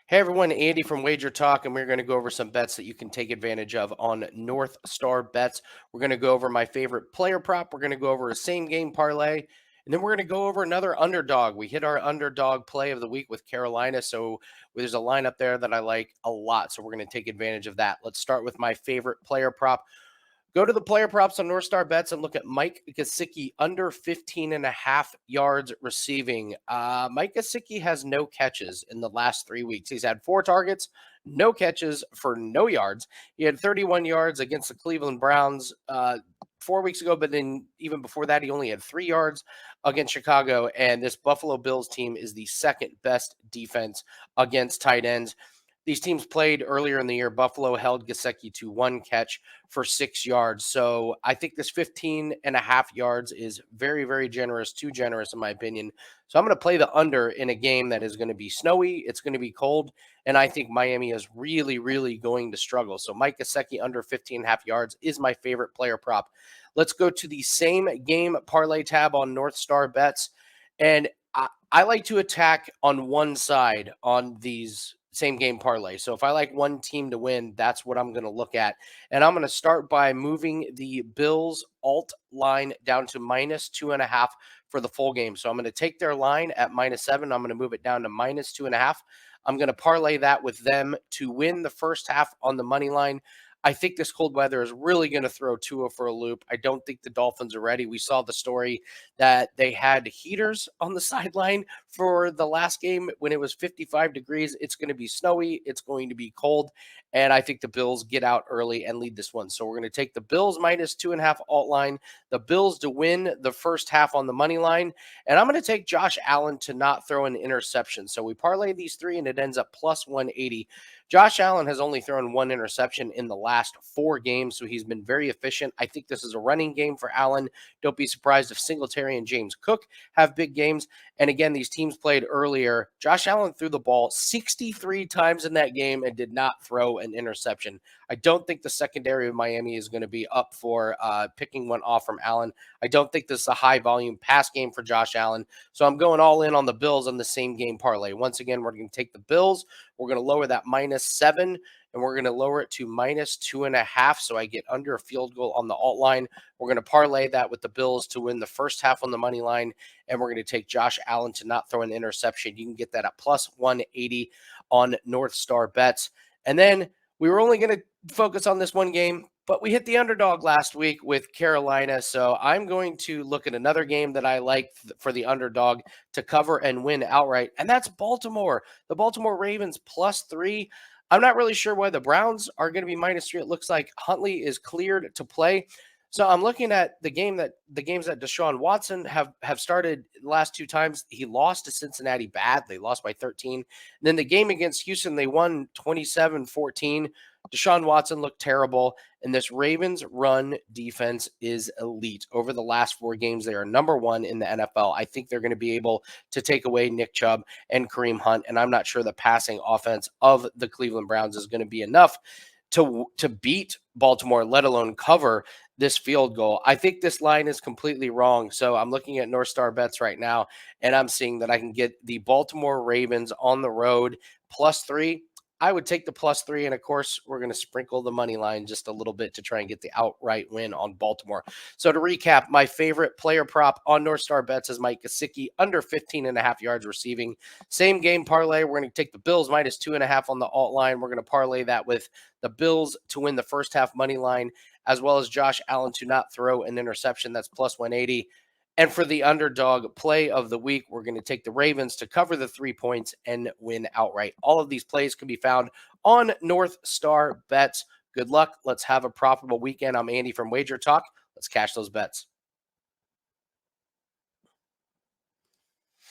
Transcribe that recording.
Hey everyone, Andy from WagerTalk, and we're going to go over some bets that you can take advantage of on North Star Bets. We're going to go over my favorite player prop. We're going to go over a same game parlay, and then we're going to go over another underdog. We hit our underdog play of the week with Carolina, so there's a lineup there that I like a lot. So we're going to take advantage of that. Let's start with my favorite player prop. Go to the player props on North Star Bets and look at Mike Gesicki under 15 and a half yards receiving. Mike Gesicki has no catches in the last 3 weeks. He's had 4 targets, no catches for no yards. He had 31 yards against the Cleveland Browns 4 weeks ago, but then even before that, he only had 3 yards against Chicago. And this Buffalo Bills team is the second best defense against tight ends. These teams played earlier in the year. Buffalo held Gesicki to 1 catch for 6 yards. So I think this 15 and a half yards is very, very generous, too generous in my opinion. So I'm going to play the under in a game that is going to be snowy. It's going to be cold. And I think Miami is really, really going to struggle. So Mike Gesicki under 15 and a half yards is my favorite player prop. Let's go to the same game parlay tab on North Star Bets. And I like to attack on one side on these same game parlay. So if I like one team to win, that's what I'm going to look at. And I'm going to start by moving the Bills alt line down to -2.5 for the full game. So I'm going to take their line at -7. I'm going to move it down to -2.5. I'm going to parlay that with them to win the first half on the money line. I think this cold weather is really going to throw Tua for a loop. I don't think the Dolphins are ready. We saw the story that they had heaters on the sideline for the last game when it was 55 degrees. It's going to be snowy. It's going to be cold. And I think the Bills get out early and lead this one. So we're going to take the Bills -2.5 alt line, the Bills to win the first half on the money line. And I'm going to take Josh Allen to not throw an interception. So we parlay these three and it ends up +180. Josh Allen has only thrown one interception in the last 4 games, so he's been very efficient. I think this is a running game for Allen. Don't be surprised if Singletary and James Cook have big games. And again, these teams played earlier. Josh Allen threw the ball 63 times in that game and did not throw an interception. I don't think the secondary of Miami is going to be up for picking one off from Allen. I don't think this is a high volume pass game for Josh Allen. So I'm going all in on the Bills on the same game parlay. Once again, we're going to take the Bills. We're going to lower that -7 and we're going to lower it to -2.5. So I get under a field goal on the alt line. We're going to parlay that with the Bills to win the first half on the money line. And we're going to take Josh Allen to not throw an interception. You can get that at +180 on North Star Bets. And then we were only going to focus on this one game, but we hit the underdog last week with Carolina. So I'm going to look at another game that I like for the underdog to cover and win outright. And that's Baltimore. The Baltimore Ravens +3. I'm not really sure why the Browns are going to be -3. It looks like Huntley is cleared to play. So I'm looking at the games that Deshaun Watson have started the last 2 times. He lost to Cincinnati bad. They lost by 13. And then the game against Houston, they won 27-14. Deshaun Watson looked terrible. And this Ravens run defense is elite. Over the last 4 games, they are #1 in the NFL. I think they're going to be able to take away Nick Chubb and Kareem Hunt. And I'm not sure the passing offense of the Cleveland Browns is going to be enough to beat Baltimore, let alone cover this field goal. I think this line is completely wrong. So I'm looking at North Star Bets right now, and I'm seeing that I can get the Baltimore Ravens on the road +3. I would take the +3, and of course, we're going to sprinkle the money line just a little bit to try and get the outright win on Baltimore. So to recap, my favorite player prop on North Star Bets is Mike Gesicki under 15 and a half yards receiving. Same game parlay. We're going to take the Bills -2.5 on the alt line. We're going to parlay that with the Bills to win the first half money line, as well as Josh Allen to not throw an interception. That's +180. And for the underdog play of the week, we're going to take the Ravens to cover the 3 points and win outright. All of these plays can be found on North Star Bets. Good luck. Let's have a profitable weekend. I'm Andy from WagerTalk. Let's cash those bets.